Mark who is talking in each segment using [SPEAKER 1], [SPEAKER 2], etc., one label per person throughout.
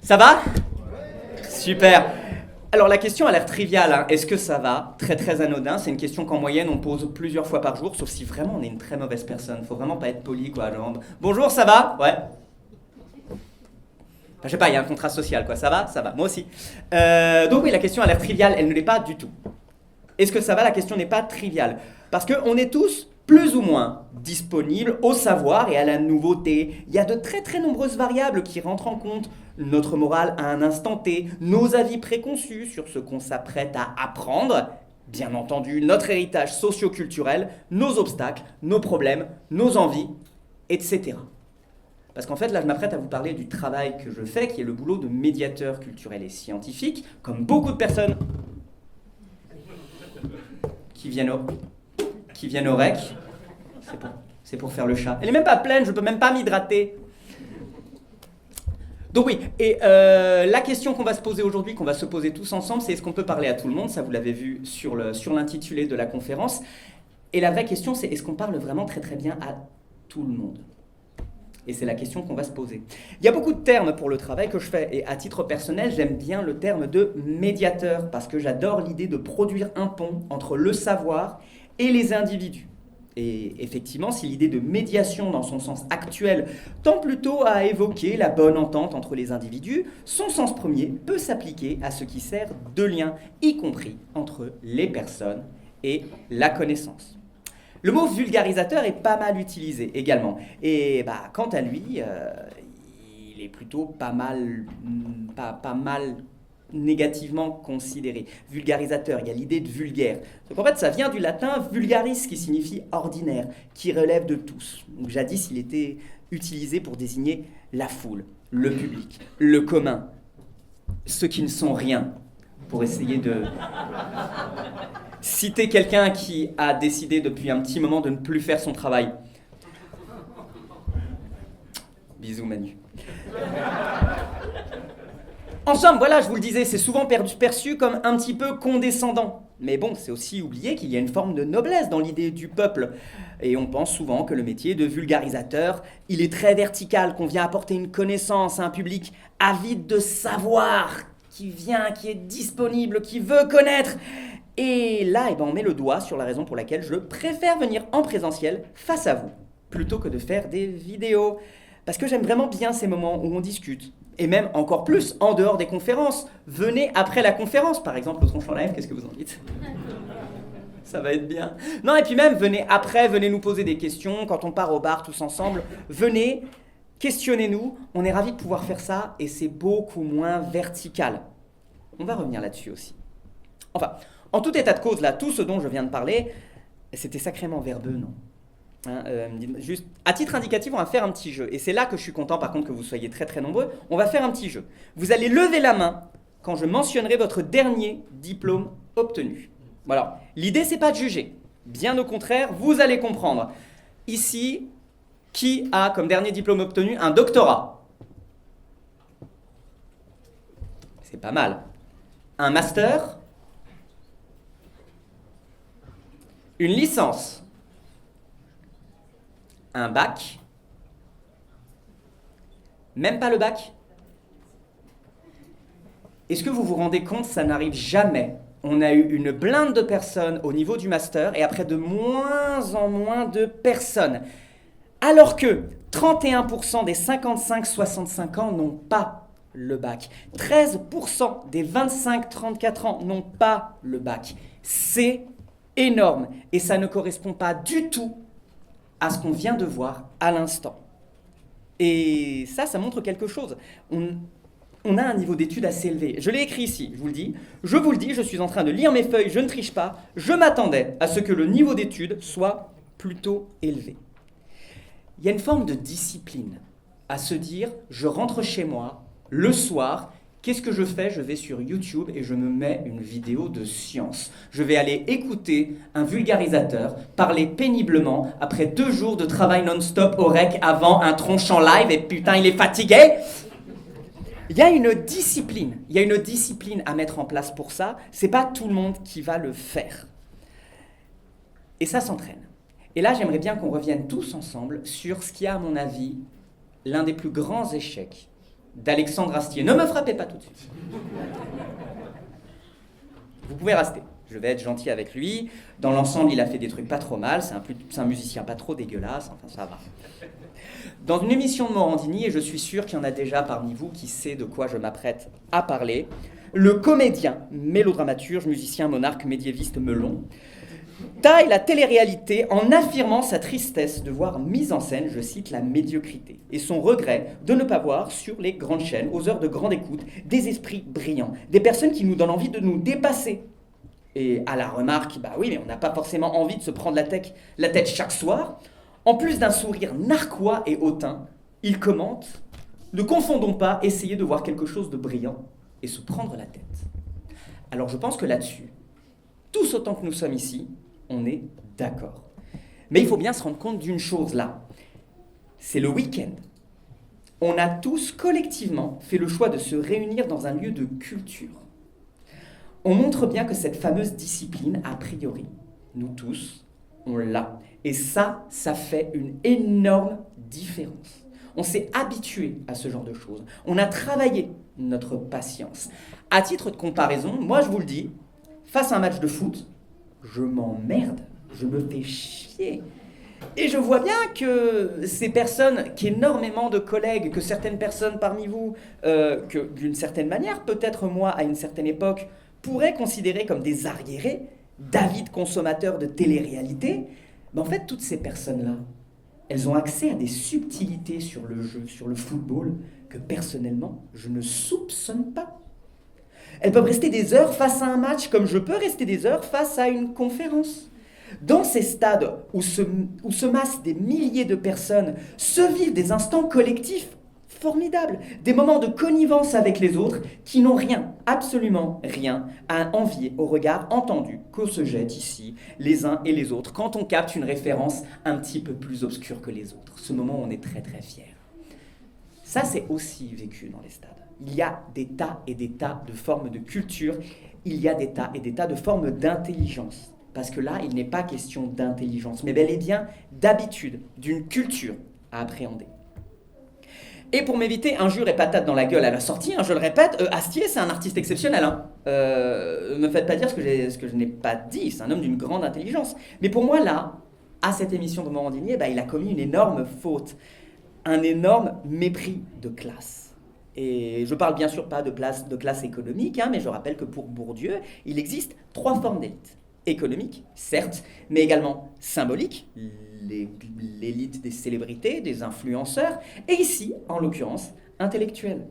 [SPEAKER 1] Ça va? Super. Alors la question a l'air triviale, hein. Est-ce que ça va? Très très anodin, c'est une question qu'en moyenne on pose plusieurs fois par jour, sauf si vraiment on est une très mauvaise personne. Faut vraiment pas être poli quoi, genre bonjour, ça va? Ouais. Enfin, je sais pas, il y a un contrat social quoi, ça va? Ça va, moi aussi. Donc oui, la question a l'air triviale, elle ne l'est pas du tout. Est-ce que ça va? La question n'est pas triviale. Parce qu'on est tous plus ou moins disponibles au savoir et à la nouveauté. Il y a de très très nombreuses variables qui rentrent en compte. Notre morale à un instant T, nos avis préconçus sur ce qu'on s'apprête à apprendre, bien entendu notre héritage socio-culturel, nos obstacles, nos problèmes, nos envies, etc. Parce qu'en fait, là, je m'apprête à vous parler du travail que je fais, qui est le boulot de médiateur culturel et scientifique, comme beaucoup de personnes qui viennent au rec. C'est pour faire le chat. Elle est même pas pleine, je peux même pas m'hydrater. Donc oui, et la question qu'on va se poser aujourd'hui, qu'on va se poser tous ensemble, c'est est-ce qu'on peut parler à tout le monde? Ça, vous l'avez vu sur l'intitulé de la conférence. Et la vraie question, c'est est-ce qu'on parle vraiment très très bien à tout le monde? Et c'est la question qu'on va se poser. Il y a beaucoup de termes pour le travail que je fais, et à titre personnel, j'aime bien le terme de médiateur, parce que j'adore l'idée de produire un pont entre le savoir et les individus. Et effectivement, si l'idée de médiation dans son sens actuel tend plutôt à évoquer la bonne entente entre les individus, son sens premier peut s'appliquer à ce qui sert de lien, y compris entre les personnes et la connaissance. Le mot vulgarisateur est pas mal utilisé également. Et quant à lui, il est plutôt pas mal négativement considéré. Vulgarisateur, il y a l'idée de vulgaire. Donc en fait, ça vient du latin vulgaris, qui signifie ordinaire, qui relève de tous. Donc jadis, il était utilisé pour désigner la foule, le public, le commun, ceux qui ne sont rien, pour essayer de citer quelqu'un qui a décidé depuis un petit moment de ne plus faire son travail. Bisous Manu. En somme, voilà, je vous le disais, c'est souvent perçu comme un petit peu condescendant. Mais bon, c'est aussi oublier qu'il y a une forme de noblesse dans l'idée du peuple. Et on pense souvent que le métier de vulgarisateur, il est très vertical, qu'on vient apporter une connaissance à un public avide de savoir, qui vient, qui est disponible, qui veut connaître. Et là, on met le doigt sur la raison pour laquelle je préfère venir en présentiel face à vous, plutôt que de faire des vidéos. Parce que j'aime vraiment bien ces moments où on discute. Et même encore plus, en dehors des conférences. Venez après la conférence, par exemple, au tronche en live, qu'est-ce que vous en dites? Ça va être bien. Non, et puis même, venez après, venez nous poser des questions, quand on part au bar tous ensemble. Venez, questionnez-nous, on est ravis de pouvoir faire ça, et c'est beaucoup moins vertical. On va revenir là-dessus aussi. Enfin, en tout état de cause, là, tout ce dont je viens de parler, c'était sacrément verbeux, non? Juste, à titre indicatif, on va faire un petit jeu. Et c'est là que je suis content, par contre, que vous soyez très très nombreux. On va faire un petit jeu. Vous allez lever la main quand je mentionnerai votre dernier diplôme obtenu. Voilà. L'idée, c'est pas de juger. Bien au contraire, vous allez comprendre. Ici, qui a comme dernier diplôme obtenu un doctorat? C'est pas mal. Un master? Une licence? Un bac? Même pas le bac? Est-ce que vous vous rendez compte, ça n'arrive jamais? On a eu une blinde de personnes au niveau du master et après de moins en moins de personnes. Alors que 31% des 55-65 ans n'ont pas le bac. 13% des 25-34 ans n'ont pas le bac. C'est énorme et ça ne correspond pas du tout à ce qu'on vient de voir à l'instant. Et ça montre quelque chose. On a un niveau d'études assez élevé. Je l'ai écrit ici, je vous le dis. Je vous le dis, je suis en train de lire mes feuilles, je ne triche pas. Je m'attendais à ce que le niveau d'études soit plutôt élevé. Il y a une forme de discipline à se dire, je rentre chez moi, le soir, qu'est-ce que je fais? Je vais sur YouTube et je me mets une vidéo de science. Je vais aller écouter un vulgarisateur parler péniblement après 2 jours de travail non-stop au rec avant un tronchant live et putain, il est fatigué. Il y a une discipline à mettre en place pour ça. C'est pas tout le monde qui va le faire. Et ça s'entraîne. Et là, j'aimerais bien qu'on revienne tous ensemble sur ce qui est, à mon avis, l'un des plus grands échecs d'Alexandre Astier. Ne me frappez pas tout de suite. Vous pouvez rester. Je vais être gentil avec lui. Dans l'ensemble, il a fait des trucs pas trop mal. C'est un musicien pas trop dégueulasse. Enfin, ça va. Dans une émission de Morandini, et je suis sûr qu'il y en a déjà parmi vous qui sait de quoi je m'apprête à parler, le comédien, mélodramaturge, musicien, monarque, médiéviste Melon taille la télé-réalité en affirmant sa tristesse de voir mise en scène, je cite, la médiocrité, et son regret de ne pas voir sur les grandes chaînes, aux heures de grande écoute, des esprits brillants, des personnes qui nous donnent envie de nous dépasser. Et à la remarque, bah oui, mais on n'a pas forcément envie de se prendre la tête chaque soir. En plus d'un sourire narquois et hautain, il commente « Ne confondons pas essayer de voir quelque chose de brillant et se prendre la tête. » Alors je pense que là-dessus, tous autant que nous sommes ici, on est d'accord. Mais il faut bien se rendre compte d'une chose là. C'est le week-end. On a tous collectivement fait le choix de se réunir dans un lieu de culture. On montre bien que cette fameuse discipline, a priori, nous tous, on l'a. Et ça fait une énorme différence. On s'est habitué à ce genre de choses. On a travaillé notre patience. À titre de comparaison, moi je vous le dis, face à un match de foot, je m'emmerde, je me fais chier. Et je vois bien que ces personnes, qu'énormément de collègues, que certaines personnes parmi vous, que d'une certaine manière, peut-être moi à une certaine époque, pourraient considérer comme des arriérés, d'avides consommateurs de télé-réalité, mais en fait, toutes ces personnes-là, elles ont accès à des subtilités sur le jeu, sur le football, que personnellement, je ne soupçonne pas. Elles peuvent rester des heures face à un match, comme je peux rester des heures face à une conférence. Dans ces stades où se massent des milliers de personnes, se vivent des instants collectifs formidables, des moments de connivence avec les autres qui n'ont rien, absolument rien, à envier au regard entendu qu'on se jette ici, les uns et les autres, quand on capte une référence un petit peu plus obscure que les autres. Ce moment où on est très très fier. Ça, c'est aussi vécu dans les stades. Il y a des tas et des tas de formes de culture, il y a des tas et des tas de formes d'intelligence. Parce que là, il n'est pas question d'intelligence, mais bel et bien d'habitude, d'une culture à appréhender. Et pour m'éviter injures et patates dans la gueule à la sortie, je le répète, Astier, c'est un artiste exceptionnel. Ne me faites pas dire ce que je n'ai pas dit, c'est un homme d'une grande intelligence. Mais pour moi, là, à cette émission de Morandini, il a commis une énorme faute, un énorme mépris de classe. Et je parle bien sûr pas de classe économique, mais je rappelle que pour Bourdieu, il existe 3 formes d'élite. Économique, certes, mais également symbolique, l'élite des célébrités, des influenceurs, et ici, en l'occurrence, intellectuelle.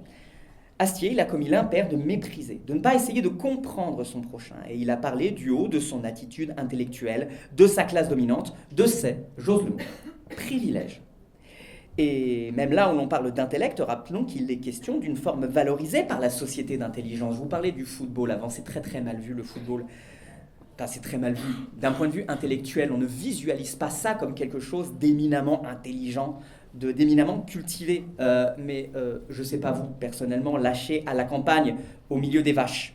[SPEAKER 1] Astier, il a commis l'impair de mépriser, de ne pas essayer de comprendre son prochain, et il a parlé du haut de son attitude intellectuelle, de sa classe dominante, de ses, j'ose le mot, privilèges. Et même là où l'on parle d'intellect, rappelons qu'il est question d'une forme valorisée par la société d'intelligence. Vous parlez du football avant, c'est très très mal vu le football. Enfin, c'est très mal vu. D'un point de vue intellectuel, on ne visualise pas ça comme quelque chose d'éminemment intelligent, d'éminemment cultivé. Mais je ne sais pas vous, personnellement, lâché à la campagne, au milieu des vaches,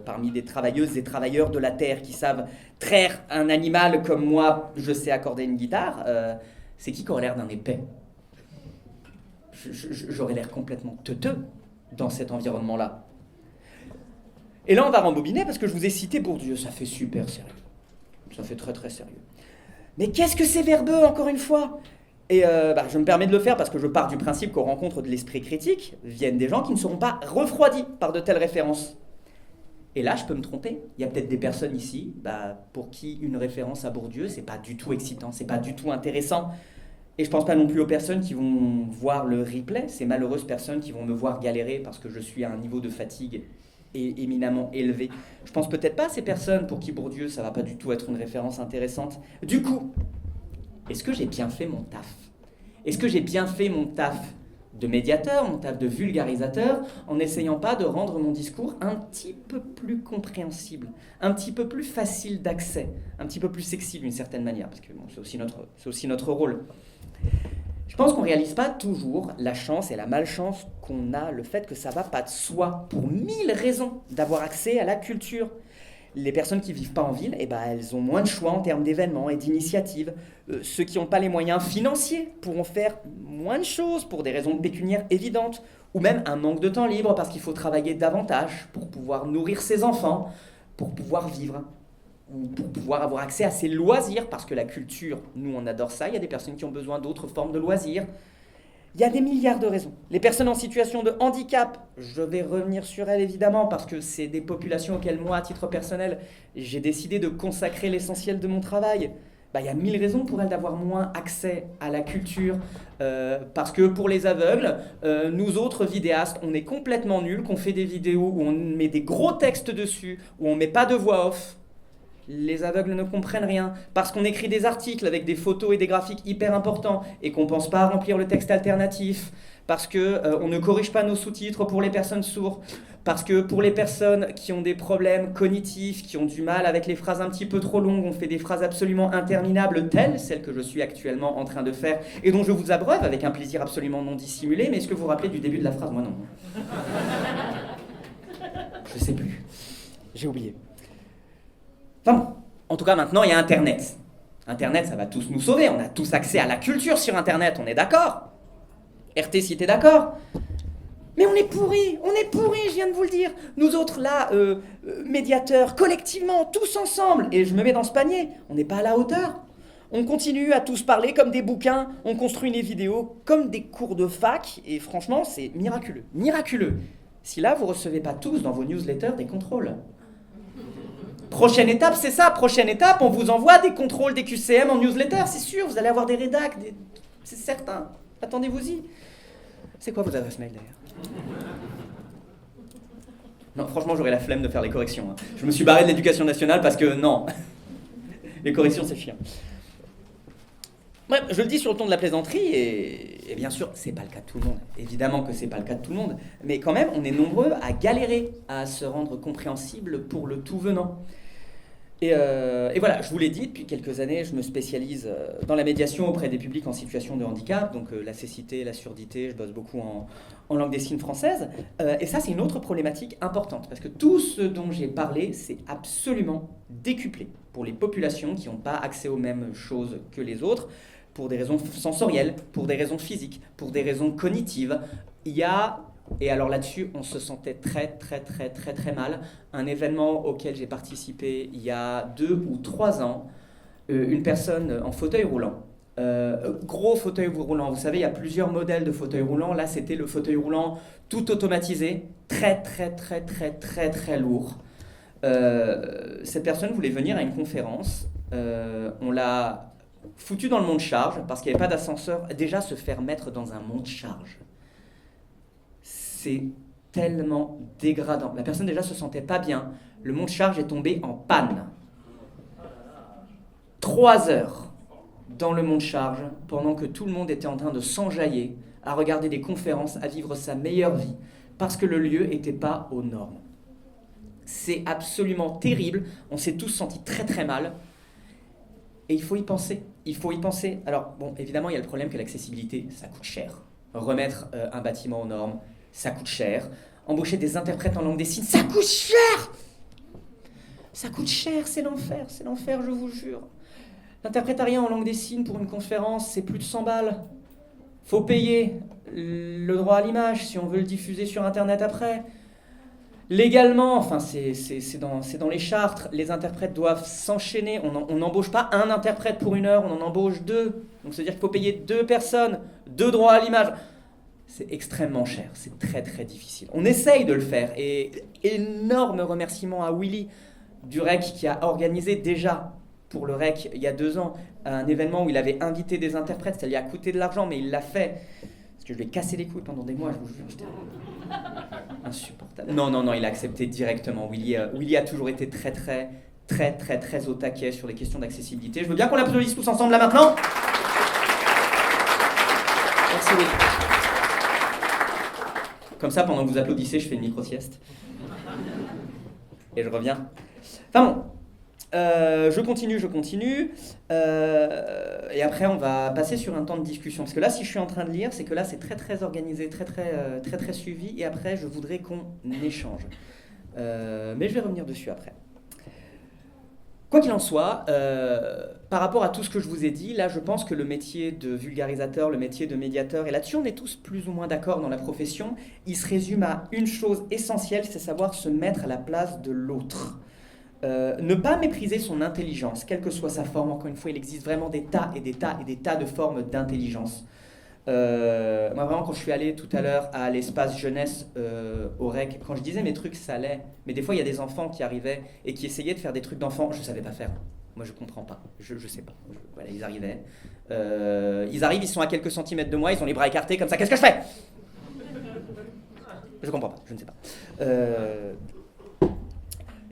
[SPEAKER 1] parmi des travailleuses et travailleurs de la terre qui savent traire un animal comme moi, je sais accorder une guitare, c'est qui aurait l'air d'un épais? J'aurais l'air complètement teuteux dans cet environnement-là. Et là, on va rembobiner parce que je vous ai cité Bourdieu. Ça fait super sérieux. Ça fait très très sérieux. Mais qu'est-ce que c'est verbeux, encore une fois? Et je me permets de le faire parce que je pars du principe qu'aux rencontres de l'esprit critique viennent des gens qui ne seront pas refroidis par de telles références. Et là, je peux me tromper. Il y a peut-être des personnes ici pour qui une référence à Bourdieu, c'est pas du tout excitant, c'est pas du tout intéressant. Et je pense pas non plus aux personnes qui vont voir le replay, ces malheureuses personnes qui vont me voir galérer parce que je suis à un niveau de fatigue éminemment élevé. Je pense peut-être pas à ces personnes pour qui Bourdieu, ça va pas du tout être une référence intéressante. Du coup, est-ce que j'ai bien fait mon taf? Est-ce que j'ai bien fait mon taf de médiateur, mon taf de vulgarisateur, en n'essayant pas de rendre mon discours un petit peu plus compréhensible, un petit peu plus facile d'accès, un petit peu plus sexy d'une certaine manière, parce que bon, c'est aussi notre rôle. Je pense qu'on ne réalise pas toujours la chance et la malchance qu'on a, le fait que ça ne va pas de soi, pour 1000 raisons, d'avoir accès à la culture. Les personnes qui vivent pas en ville, eh ben, elles ont moins de choix en termes d'événements et d'initiatives. Ceux qui n'ont pas les moyens financiers pourront faire moins de choses pour des raisons pécuniaires évidentes, ou même un manque de temps libre parce qu'il faut travailler davantage pour pouvoir nourrir ses enfants, pour pouvoir vivre, ou pour pouvoir avoir accès à ses loisirs, parce que la culture, nous on adore ça, il y a des personnes qui ont besoin d'autres formes de loisirs. Il y a des milliards de raisons. Les personnes en situation de handicap, je vais revenir sur elles évidemment, parce que c'est des populations auxquelles moi, à titre personnel, j'ai décidé de consacrer l'essentiel de mon travail. Il y a 1000 raisons pour elles d'avoir moins accès à la culture, parce que pour les aveugles, nous autres vidéastes, on est complètement nuls, qu'on fait des vidéos où on met des gros textes dessus, où on met pas de voix off. Les aveugles ne comprennent rien, parce qu'on écrit des articles avec des photos et des graphiques hyper importants, et qu'on pense pas à remplir le texte alternatif, parce que on ne corrige pas nos sous-titres pour les personnes sourdes, parce que pour les personnes qui ont des problèmes cognitifs, qui ont du mal avec les phrases un petit peu trop longues, on fait des phrases absolument interminables, telles celles que je suis actuellement en train de faire, et dont je vous abreuve avec un plaisir absolument non dissimulé. Mais est-ce que vous vous rappelez du début de la phrase? Moi non. Je sais plus. J'ai oublié. Enfin bon, en tout cas maintenant il y a Internet. Internet, ça va tous nous sauver, on a tous accès à la culture sur Internet, on est d'accord? RT si t'es d'accord? Mais on est pourris, je viens de vous le dire. Nous autres là, médiateurs, collectivement, tous ensemble, et je me mets dans ce panier, on n'est pas à la hauteur. On continue à tous parler comme des bouquins, on construit les vidéos comme des cours de fac, et franchement c'est miraculeux, miraculeux. Si là vous recevez pas tous dans vos newsletters des contrôles. Prochaine étape, c'est ça, prochaine étape, on vous envoie des contrôles des QCM en newsletter, c'est sûr, vous allez avoir des rédacs, c'est certain, attendez-vous-y. C'est quoi vos adresses mail d'ailleurs? Non, franchement, j'aurais la flemme de faire les corrections. Hein. Je me suis barré de l'éducation nationale parce que non, les corrections c'est chiant. Bref, je le dis sur le ton de la plaisanterie, et bien sûr, c'est pas le cas de tout le monde. Évidemment que c'est pas le cas de tout le monde, mais quand même, on est nombreux à galérer à se rendre compréhensible pour le tout venant. Et voilà, je vous l'ai dit, depuis quelques années, je me spécialise dans la médiation auprès des publics en situation de handicap, donc la cécité, la surdité, je bosse beaucoup en langue des signes française. Et ça, c'est une autre problématique importante, parce que tout ce dont j'ai parlé, c'est absolument décuplé pour les populations qui n'ont pas accès aux mêmes choses que les autres, pour des raisons sensorielles, pour des raisons physiques, pour des raisons cognitives. Il y a... Et alors là-dessus, on se sentait très mal. Un événement auquel j'ai participé il y a 2 ou 3 ans, une personne en fauteuil roulant, gros fauteuil roulant, vous savez, il y a plusieurs modèles de fauteuil roulant. Là, c'était le fauteuil roulant tout automatisé, très lourd. Cette personne voulait venir à une conférence. On l'a foutu dans le monte-charge parce qu'il n'y avait pas d'ascenseur. Déjà, se faire mettre dans un monte-charge, c'est tellement dégradant. La personne déjà se sentait pas bien. Le monte-charge est tombé en panne. 3 heures dans le monte-charge, pendant que tout le monde était en train de s'enjailler, à regarder des conférences, à vivre sa meilleure vie, parce que le lieu n'était pas aux normes. C'est absolument terrible. On s'est tous sentis très mal. Et il faut y penser. Il faut y penser. Alors, bon, évidemment, il y a le problème que l'accessibilité, ça coûte cher. Remettre un bâtiment aux normes, ça coûte cher. Embaucher des interprètes en langue des signes, ça coûte cher. Ça coûte cher, c'est l'enfer, je vous jure. L'interprétariat en langue des signes pour une conférence, c'est plus de 100 balles. Faut payer le droit à l'image si on veut le diffuser sur Internet après. Légalement, enfin c'est dans les chartres, les interprètes doivent s'enchaîner. On n'embauche pas un interprète pour 1 heure, on en embauche 2. Donc c'est-à-dire qu'il faut payer 2 personnes, 2 droits à l'image. C'est extrêmement cher, c'est très difficile. On essaye de le faire, et énorme remerciement à Willy du REC qui a organisé déjà pour le REC il y a 2 ans un événement où il avait invité des interprètes. Ça lui a coûté de l'argent, mais il l'a fait parce que je lui ai cassé les couilles pendant des mois, je vous jure, j'étais insupportable. Non, il a accepté directement. Willy a toujours été très au taquet sur les questions d'accessibilité. Je veux bien qu'on l'applaudisse tous ensemble là maintenant. Merci Willy. Comme ça, pendant que vous applaudissez, je fais une micro-sieste. Et je reviens. Enfin bon, je continue. Et après, on va passer sur un temps de discussion. Parce que là, si je suis en train de lire, c'est que là, c'est très organisé, très suivi. Et après, je voudrais qu'on échange. Mais je vais revenir dessus après. Quoi qu'il en soit, par rapport à tout ce que je vous ai dit, là je pense que le métier de vulgarisateur, le métier de médiateur, et là-dessus on est tous plus ou moins d'accord dans la profession, il se résume à une chose essentielle, c'est savoir se mettre à la place de l'autre. Ne pas mépriser son intelligence, quelle que soit sa forme. Encore une fois, il existe vraiment des tas et des tas et des tas de formes d'intelligence. Moi vraiment quand je suis allé tout à l'heure à l'espace jeunesse au REC, quand je disais mes trucs ça allait, mais des fois il y a des enfants qui arrivaient et qui essayaient de faire des trucs d'enfants, je savais pas faire. Moi je comprends pas, je sais pas. Voilà, ils arrivaient. Ils arrivent, ils sont à quelques centimètres de moi, ils ont les bras écartés comme ça, qu'est-ce que je fais? Je comprends pas, je ne sais pas.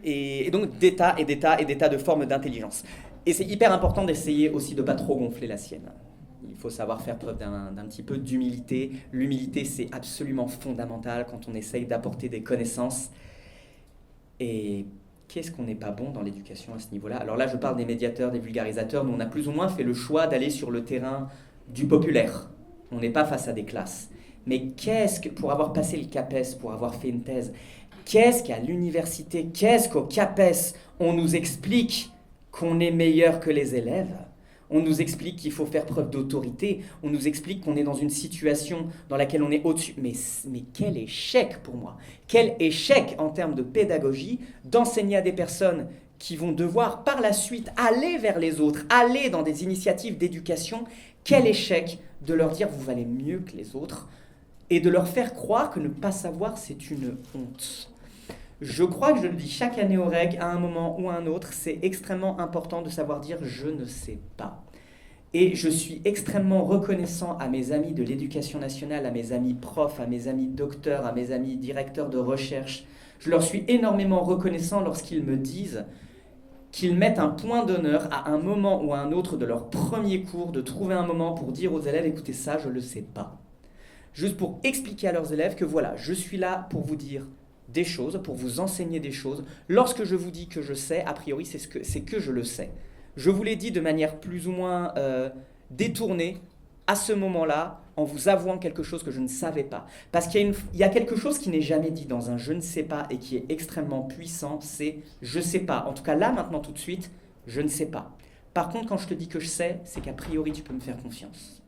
[SPEAKER 1] Et donc des tas et des tas et des tas de formes d'intelligence. Et c'est hyper important d'essayer aussi de pas trop gonfler la sienne. Il faut savoir faire preuve d'un petit peu d'humilité. L'humilité, c'est absolument fondamental quand on essaye d'apporter des connaissances. Et qu'est-ce qu'on n'est pas bon dans l'éducation à ce niveau-là? Alors là, je parle des médiateurs, des vulgarisateurs. Nous, on a plus ou moins fait le choix d'aller sur le terrain du populaire. On n'est pas face à des classes. Mais qu'est-ce que, pour avoir passé le CAPES, pour avoir fait une thèse, qu'est-ce qu'à l'université, qu'est-ce qu'au CAPES, on nous explique qu'on est meilleur que les élèves? On nous explique qu'il faut faire preuve d'autorité, on nous explique qu'on est dans une situation dans laquelle on est au-dessus. Mais quel échec pour moi! Quel échec en termes de pédagogie d'enseigner à des personnes qui vont devoir par la suite aller vers les autres, aller dans des initiatives d'éducation. Quel échec de leur dire vous valez mieux que les autres et de leur faire croire que ne pas savoir c'est une honte. Je crois que je le dis chaque année au REG, à un moment ou à un autre, c'est extrêmement important de savoir dire « je ne sais pas ». Et je suis extrêmement reconnaissant à mes amis de l'éducation nationale, à mes amis profs, à mes amis docteurs, à mes amis directeurs de recherche. Je leur suis énormément reconnaissant lorsqu'ils me disent qu'ils mettent un point d'honneur à un moment ou à un autre de leur premier cours, de trouver un moment pour dire aux élèves « écoutez ça, je ne le sais pas ». Juste pour expliquer à leurs élèves que voilà, je suis là pour vous dire des choses, pour vous enseigner des choses. Lorsque je vous dis que je sais, a priori, c'est que je le sais. Je vous l'ai dit de manière plus ou moins détournée, à ce moment-là, en vous avouant quelque chose que je ne savais pas. Parce qu'il y a quelque chose qui n'est jamais dit dans un « je ne sais pas » et qui est extrêmement puissant, c'est « je ne sais pas ». En tout cas, là, maintenant, tout de suite, je ne sais pas. Par contre, quand je te dis que je sais, c'est qu'a priori, tu peux me faire confiance.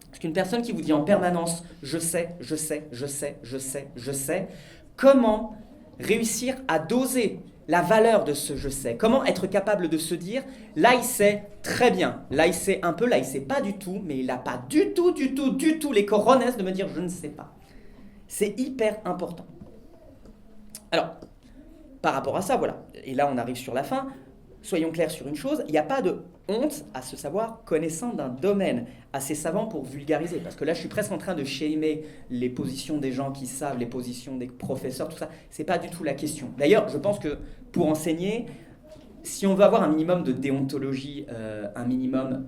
[SPEAKER 1] Parce qu'une personne qui vous dit en permanence « je sais, je sais, je sais, je sais, je sais », comment réussir à doser la valeur de ce « je sais », comment être capable de se dire « là, il sait très bien, là, il sait un peu, là, il sait pas du tout, mais il n'a pas du tout les cojones de me dire « je ne sais pas ». C'est hyper important. Alors, par rapport à ça, voilà, et là, on arrive sur la fin. Soyons clairs sur une chose, il n'y a pas de honte à se savoir connaissant d'un domaine, assez savant pour vulgariser. Parce que là, je suis presque en train de shamer les positions des gens qui savent, les positions des professeurs, tout ça. Ce n'est pas du tout la question. D'ailleurs, je pense que pour enseigner, si on veut avoir un minimum de déontologie, un minimum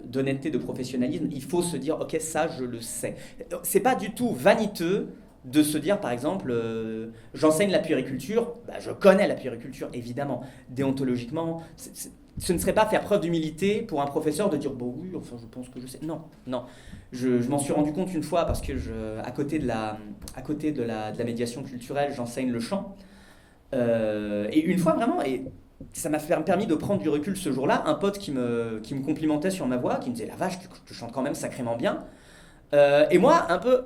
[SPEAKER 1] d'honnêteté, de professionnalisme, il faut se dire « ok, ça, je le sais ». Ce n'est pas du tout vaniteux de se dire, par exemple, j'enseigne la puériculture, je connais la puériculture, évidemment. Déontologiquement, ce ne serait pas faire preuve d'humilité pour un professeur de dire, bon oui, enfin je pense que je sais. Non, non. Je m'en suis rendu compte une fois parce que à côté de la médiation culturelle, j'enseigne le chant. Et une fois vraiment, et ça m'a permis de prendre du recul ce jour-là, un pote qui me complimentait sur ma voix, qui me disait, la vache, tu chantes quand même sacrément bien. Et moi, un peu,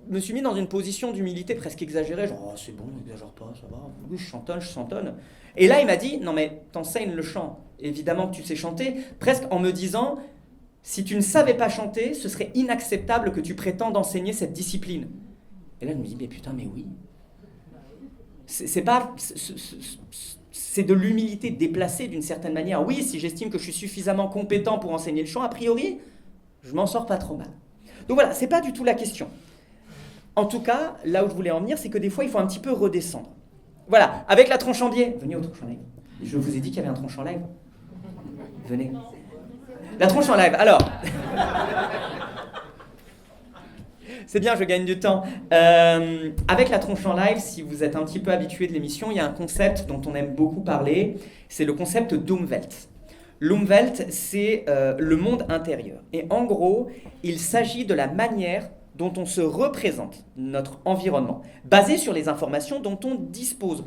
[SPEAKER 1] me suis mis dans une position d'humilité presque exagérée, genre oh, c'est bon, n'exagère pas, ça va, oui je chantonne. Et là il m'a dit non mais t'enseignes le chant, évidemment que tu sais chanter, presque en me disant si tu ne savais pas chanter, ce serait inacceptable que tu prétendes enseigner cette discipline. Et là je me dis mais putain mais oui, c'est de l'humilité déplacée d'une certaine manière. Oui, si j'estime que je suis suffisamment compétent pour enseigner le chant, a priori je m'en sors pas trop mal. Donc voilà, c'est pas du tout la question. En tout cas, là où je voulais en venir, c'est que des fois, il faut un petit peu redescendre. Voilà, avec la tronche en biais. Venez au tronche en live. Je vous ai dit qu'il y avait un tronche en live. Venez. La tronche en live, alors. C'est bien, je gagne du temps. Avec la tronche en live, si vous êtes un petit peu habitué de l'émission, il y a un concept dont on aime beaucoup parler. C'est le concept d'Umwelt. L'Umwelt, c'est le monde intérieur. Et en gros, il s'agit de la manière dont on se représente notre environnement, basé sur les informations dont on dispose.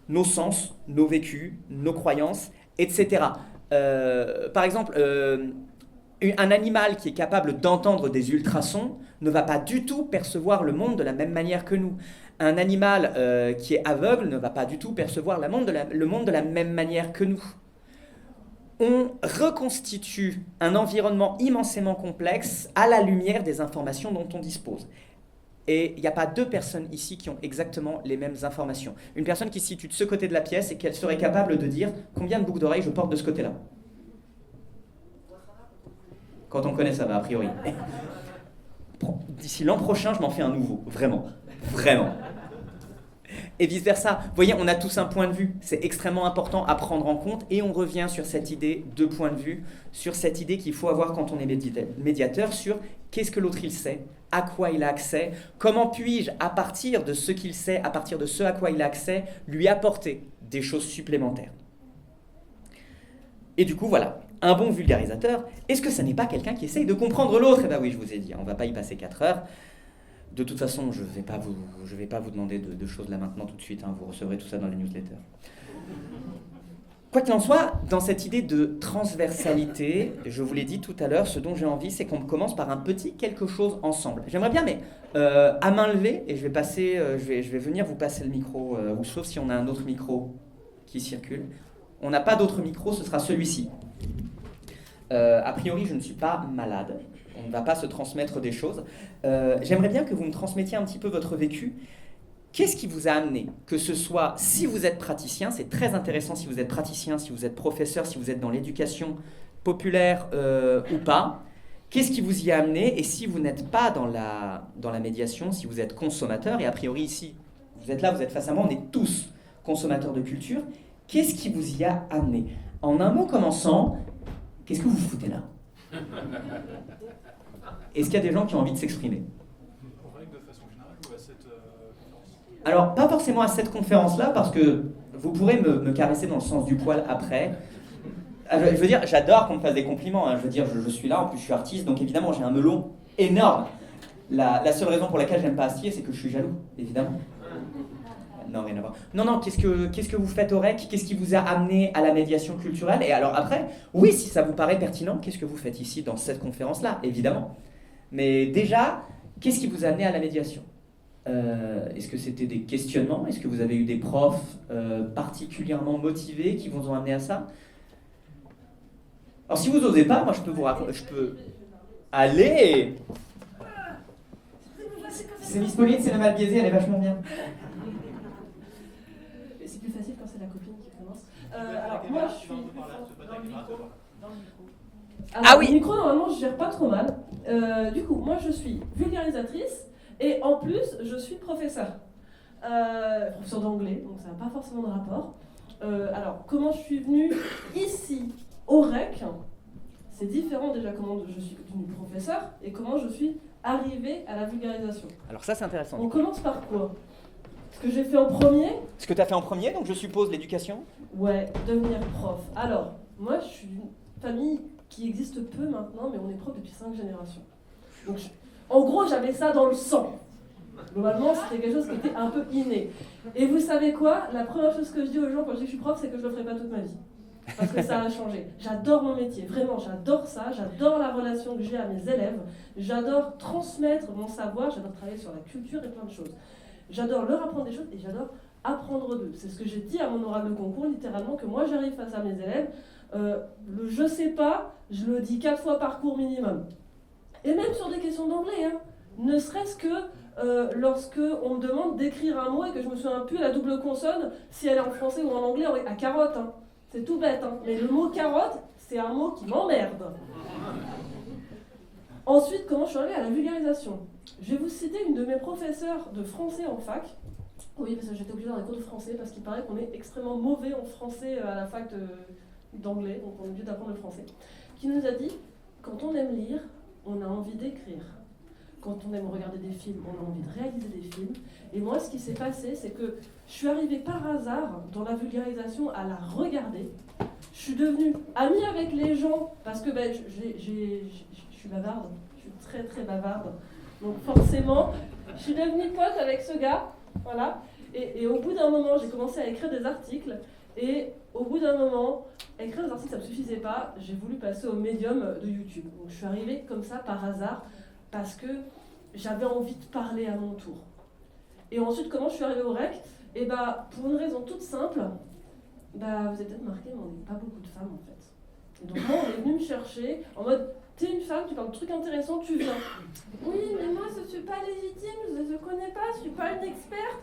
[SPEAKER 1] nos sens, nos vécus, nos croyances, etc. Par exemple, un animal qui est capable d'entendre des ultrasons ne va pas du tout percevoir le monde de la même manière que nous. Un animal qui est aveugle ne va pas du tout percevoir le monde de la même manière que nous. On reconstitue un environnement immensément complexe à la lumière des informations dont on dispose. Et il n'y a pas deux personnes ici qui ont exactement les mêmes informations. Une personne qui se situe de ce côté de la pièce et qu'elle serait capable de dire combien de boucles d'oreilles je porte de ce côté-là. Quand on connaît, ça va, a priori. D'ici l'an prochain, je m'en fais un nouveau. Vraiment. Vraiment. Et vice-versa. Vous voyez, on a tous un point de vue. C'est extrêmement important à prendre en compte. Et on revient sur cette idée de point de vue, sur cette idée qu'il faut avoir quand on est médiateur, sur qu'est-ce que l'autre il sait, à quoi il a accès, comment puis-je, à partir de ce qu'il sait, à partir de ce à quoi il a accès, lui apporter des choses supplémentaires. Et du coup, voilà. Un bon vulgarisateur, est-ce que ça n'est pas quelqu'un qui essaye de comprendre l'autre ? Eh bien oui, je vous ai dit, on ne va pas y passer 4 heures. De toute façon, je ne vais pas vous demander de choses là maintenant tout de suite, hein, vous recevrez tout ça dans les newsletters. Quoi qu'il en soit, dans cette idée de transversalité, je vous l'ai dit tout à l'heure, ce dont j'ai envie, c'est qu'on commence par un petit quelque chose ensemble. J'aimerais bien, mais à main levée, et je vais venir vous passer le micro, ou sauf si on a un autre micro qui circule. On n'a pas d'autre micro, ce sera celui-ci. A priori, je ne suis pas malade. On ne va pas se transmettre des choses. J'aimerais bien que vous me transmettiez un petit peu votre vécu. Qu'est-ce qui vous a amené, que ce soit si vous êtes praticien, c'est très intéressant si vous êtes praticien, si vous êtes professeur, si vous êtes dans l'éducation populaire ou pas, qu'est-ce qui vous y a amené ? Et si vous n'êtes pas dans la médiation, si vous êtes consommateur, et a priori ici, vous êtes là, vous êtes face à moi, on est tous consommateurs de culture, qu'est-ce qui vous y a amené ? En un mot commençant, qu'est-ce que vous foutez là ? Est-ce qu'il y a des gens qui ont envie de s'exprimer ?
[SPEAKER 2] En règle, de façon générale, ou à cette conférence ?
[SPEAKER 1] Alors, pas forcément à cette conférence-là, parce que vous pourrez me caresser dans le sens du poil après. Je veux dire, j'adore qu'on me fasse des compliments. Hein. Je veux dire, je suis là, en plus je suis artiste, donc évidemment j'ai un melon énorme. La seule raison pour laquelle j'aime pas Astier, c'est que je suis jaloux, évidemment. Non, rien à voir. Non, qu'est-ce que vous faites au REC ? Qu'est-ce qui vous a amené à la médiation culturelle ? Et alors après, oui, si ça vous paraît pertinent, qu'est-ce que vous faites ici dans cette conférence-là ? Évidemment. Mais déjà, qu'est-ce qui vous a amené à la médiation ? Est-ce que c'était des questionnements ? Est-ce que vous avez eu des profs particulièrement motivés qui vous ont amené à ça ? Alors si vous n'osez pas, moi je peux vous raconter. Je peux... Allez ! C'est Miss Pauline, c'est la mal biaisée, elle est vachement bien.
[SPEAKER 3] C'est plus facile quand c'est la copine qui commence. Alors moi je suis... Dans le micro. Alors,
[SPEAKER 1] Ah oui.
[SPEAKER 3] Le micro, normalement, je gère pas trop mal. Du coup, moi, je suis vulgarisatrice et en plus, je suis professeur. Professeur d'anglais, donc ça n'a pas forcément de rapport. Alors, comment je suis venue ici, au REC ? C'est différent déjà comment je suis devenue professeur et comment je suis arrivée à la vulgarisation.
[SPEAKER 1] Alors ça, c'est intéressant.
[SPEAKER 3] On commence par quoi ? Ce que j'ai fait en premier ?
[SPEAKER 1] Ce que tu as fait en premier, donc je suppose l'éducation ?
[SPEAKER 3] Ouais, devenir prof. Alors, moi, je suis d'une famille qui existe peu maintenant, mais on est prof depuis 5 générations. Donc, en gros, j'avais ça dans le sang. Globalement, c'était quelque chose qui était un peu inné. Et vous savez quoi ? La première chose que je dis aux gens quand je dis que je suis prof, c'est que je ne le ferai pas toute ma vie. Parce que ça a changé. J'adore mon métier, vraiment, j'adore ça. J'adore la relation que j'ai à mes élèves. J'adore transmettre mon savoir. J'adore travailler sur la culture et plein de choses. J'adore leur apprendre des choses et j'adore apprendre d'eux. C'est ce que j'ai dit à mon oral de concours, littéralement, que moi, j'arrive face à mes élèves. Le je sais pas, je le dis 4 fois par cours minimum. Et même sur des questions d'anglais, hein. Ne serait-ce que lorsque on me demande d'écrire un mot et que je me souviens plus la double consonne, si elle est en français ou en anglais, à carotte. Hein. C'est tout bête, hein. Mais le mot carotte, c'est un mot qui m'emmerde. Ensuite, comment je suis arrivée à la vulgarisation ? Je vais vous citer une de mes professeurs de français en fac. Oui, parce que j'étais obligée d'avoir des cours de français, parce qu'il paraît qu'on est extrêmement mauvais en français à la fac d'anglais, donc on est obligé d'apprendre le français, qui nous a dit, quand on aime lire, on a envie d'écrire. Quand on aime regarder des films, on a envie de réaliser des films. Et moi, ce qui s'est passé, c'est que je suis arrivée par hasard dans la vulgarisation à la regarder. Je suis devenue amie avec les gens, parce que je suis bavarde, je suis très très bavarde. Donc forcément, je suis devenue pote avec ce gars, voilà. Et au bout d'un moment, j'ai commencé à écrire des articles. Et au bout d'un moment, écrire des articles, ça ne me suffisait pas. J'ai voulu passer au médium de YouTube. Donc je suis arrivée comme ça par hasard parce que j'avais envie de parler à mon tour. Et ensuite, comment je suis arrivée au REC? Et pour une raison toute simple, vous avez peut-être marqué, mais on n'est pas beaucoup de femmes en fait. Et donc moi, on est venu me chercher en mode, t'es une femme, tu parles de trucs intéressants, tu viens. Oui, mais moi, je ne suis pas légitime, je ne connais pas, je ne suis pas une experte.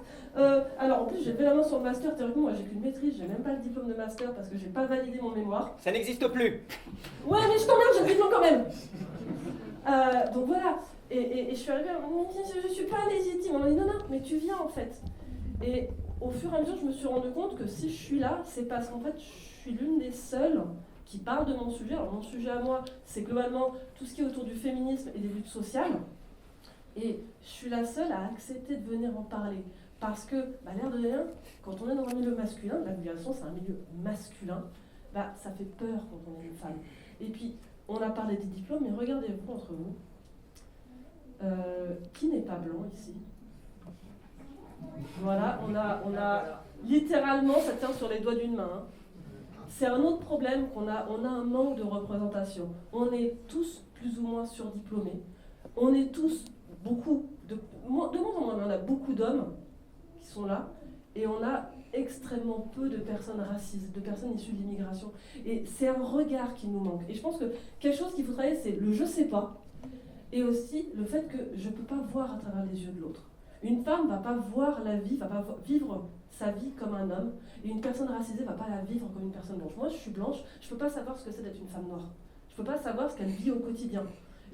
[SPEAKER 3] Alors en plus, j'ai fait la main sur le master, théoriquement, moi j'ai qu'une maîtrise, j'ai même pas le diplôme de master parce que j'ai pas validé mon mémoire.
[SPEAKER 1] Ça n'existe plus.
[SPEAKER 3] Ouais, mais je t'emmerde, j'ai le diplôme quand même. Donc voilà, et je suis arrivée, je ne suis pas légitime. On m'a dit non, mais tu viens en fait. Et au fur et à mesure, je me suis rendu compte que si je suis là, c'est parce qu'en fait, je suis l'une des seules qui parle de mon sujet. Alors mon sujet à moi, c'est globalement tout ce qui est autour du féminisme et des luttes sociales. Et je suis la seule à accepter de venir en parler. Parce que, l'air de rien, quand on est dans un milieu masculin, la vulgarisation c'est un milieu masculin, ça fait peur quand on est une femme. Et puis, on a parlé des diplômes, mais regardez-vous entre vous. Qui n'est pas blanc ici? Voilà, on a littéralement, ça tient sur les doigts d'une main. C'est un autre problème qu'on a, on a un manque de représentation. On est tous plus ou moins surdiplômés. On est tous de moins en moins, mais on a beaucoup d'hommes qui sont là, et on a extrêmement peu de personnes racistes, de personnes issues de l'immigration. Et c'est un regard qui nous manque. Et je pense que quelque chose qu'il faut travailler, c'est le « je sais pas », et aussi le fait que je ne peux pas voir à travers les yeux de l'autre. Une femme ne va pas voir la vie, va pas vivre sa vie comme un homme, et une personne racisée ne va pas la vivre comme une personne blanche. Moi, je suis blanche, je ne peux pas savoir ce que c'est d'être une femme noire. Je ne peux pas savoir ce qu'elle vit au quotidien.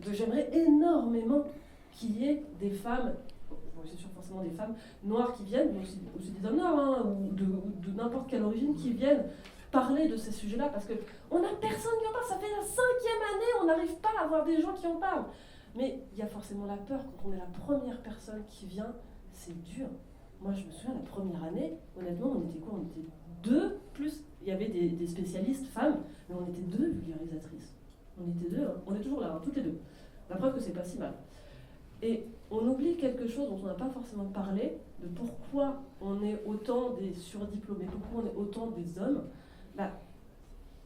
[SPEAKER 3] Donc j'aimerais énormément qu'il y ait des femmes, c'est sûr forcément des femmes noires qui viennent, mais aussi des hommes noirs, ou de n'importe quelle origine, qui viennent parler de ces sujets-là, parce qu'on n'a personne qui en parle. Ça fait la 5e année, on n'arrive pas à avoir des gens qui en parlent. Mais il y a forcément la peur, quand on est la première personne qui vient, c'est dur. Moi, je me souviens, la première année, honnêtement, on était quoi? On était 2, plus il y avait des spécialistes femmes, mais on était 2 vulgarisatrices. On était 2, on est toujours là, toutes les 2. La preuve que c'est pas si mal. Et on oublie quelque chose dont on n'a pas forcément parlé, de pourquoi on est autant des surdiplômés, pourquoi on est autant des hommes.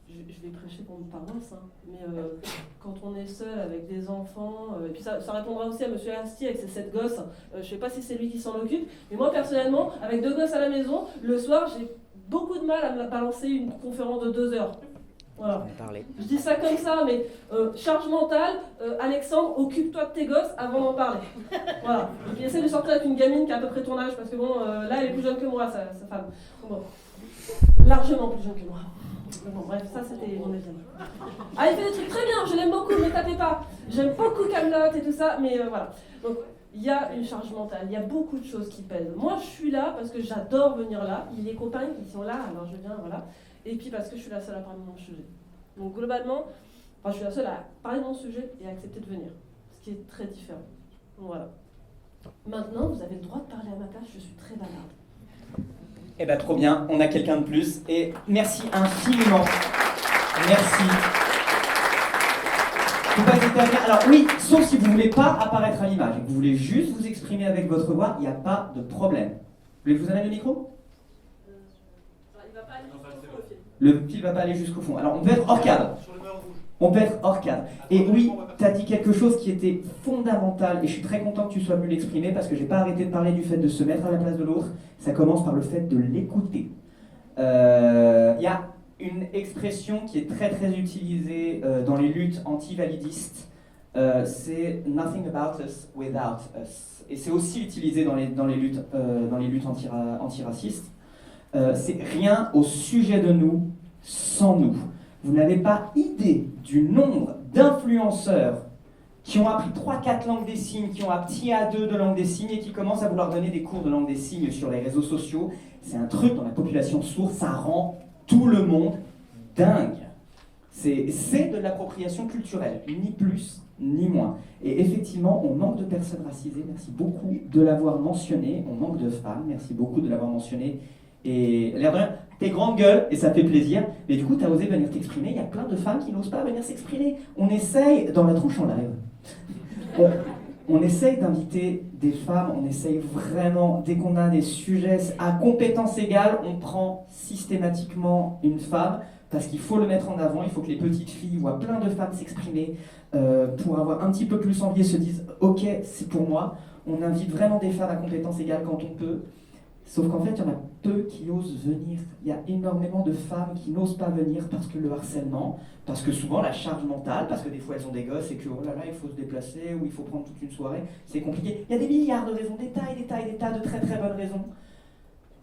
[SPEAKER 3] Je vais prêcher pour une paroisse, mais quand on est seul avec des enfants, et puis ça répondra aussi à Monsieur Astier avec ses 7 gosses, je ne sais pas si c'est lui qui s'en occupe, mais moi personnellement, avec 2 gosses à la maison, le soir j'ai beaucoup de mal à me balancer une conférence de 2 heures. Voilà. Je dis ça comme ça, mais charge mentale, Alexandre, occupe-toi de tes gosses avant d'en parler. Voilà. Et puis essaie de sortir avec une gamine qui a à peu près ton âge, parce que là elle est plus jeune que moi, sa femme. Bon. Largement plus jeune que moi. Bon, bref, ça c'était mon exemple. Ah, il fait des trucs très bien, je l'aime beaucoup, ne me tapez pas. J'aime beaucoup Kaamelott et tout ça, mais voilà. Donc, il y a une charge mentale, il y a beaucoup de choses qui pèsent. Moi, je suis là parce que j'adore venir là. Il y a les copains qui sont là, alors je viens, voilà. Et puis parce que je suis la seule à parler de mon sujet. Donc, globalement, je suis la seule à parler de mon sujet et à accepter de venir. Ce qui est très différent. Donc, voilà. Maintenant, vous avez le droit de parler à ma place, je suis très bavarde.
[SPEAKER 1] Eh bien, trop bien, on a quelqu'un de plus. Et merci infiniment. Merci. Faut pas hésiter à venir. Alors oui, sauf si vous ne voulez pas apparaître à l'image et que vous voulez juste vous exprimer avec votre voix, il n'y a pas de problème. Vous voulez que je vous amène le micro?
[SPEAKER 3] Il va pas aller jusqu'au fond, le fil.
[SPEAKER 1] Le fil va pas aller jusqu'au fond. Alors on peut être hors cadre. On peut être hors cadre. Et oui, tu as dit quelque chose qui était fondamental, et je suis très content que tu sois venu l'exprimer, parce que j'ai pas arrêté de parler du fait de se mettre à la place de l'autre. Ça commence par le fait de l'écouter. Il y a une expression qui est très très utilisée dans les luttes anti-validistes, c'est « nothing about us without us ». Et c'est aussi utilisé dans les luttes antiracistes. C'est « rien au sujet de nous sans nous ». Vous n'avez pas idée du nombre d'influenceurs qui ont appris 3-4 langues des signes, qui ont appris A2 de langue des signes et qui commencent à vouloir donner des cours de langue des signes sur les réseaux sociaux. C'est un truc dans la population sourde, ça rend tout le monde dingue. C'est de l'appropriation culturelle, ni plus ni moins. Et effectivement, on manque de personnes racisées, merci beaucoup de l'avoir mentionné. On manque de femmes, merci beaucoup de l'avoir mentionné. Et l'air de rien, t'es grande gueule et ça fait plaisir, mais du coup t'as osé venir t'exprimer. Il y a plein de femmes qui n'osent pas venir s'exprimer. On essaye dans la tronche en live. On essaye d'inviter des femmes, on essaye vraiment, dès qu'on a des sujets à compétences égales, on prend systématiquement une femme, parce qu'il faut le mettre en avant, il faut que les petites filles voient plein de femmes s'exprimer, pour avoir un petit peu plus envie et se disent « Ok, c'est pour moi ». On invite vraiment des femmes à compétences égales quand on peut. Sauf qu'en fait, il y en a peu qui osent venir. Il y a énormément de femmes qui n'osent pas venir parce que le harcèlement, parce que souvent la charge mentale, parce que des fois elles ont des gosses et que oh là là, il faut se déplacer ou il faut prendre toute une soirée, c'est compliqué. Il y a des milliards de raisons, des tas et des tas et des tas de très très bonnes raisons.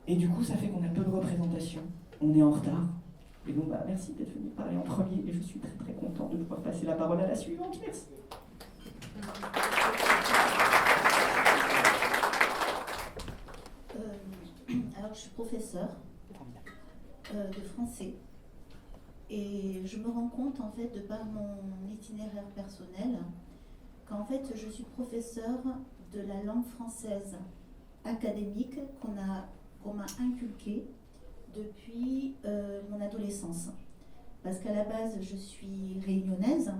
[SPEAKER 1] Et du coup, ça fait qu'on a peu de représentation. On est en retard. Et donc, merci d'être venu parler en premier et je suis très très content de pouvoir passer la parole à la suivante. Merci.
[SPEAKER 4] Alors, je suis professeure de français et je me rends compte, en fait, de par mon itinéraire personnel, qu'en fait, je suis professeure de la langue française académique qu'on m'a inculquée depuis mon adolescence. Parce qu'à la base, je suis réunionnaise,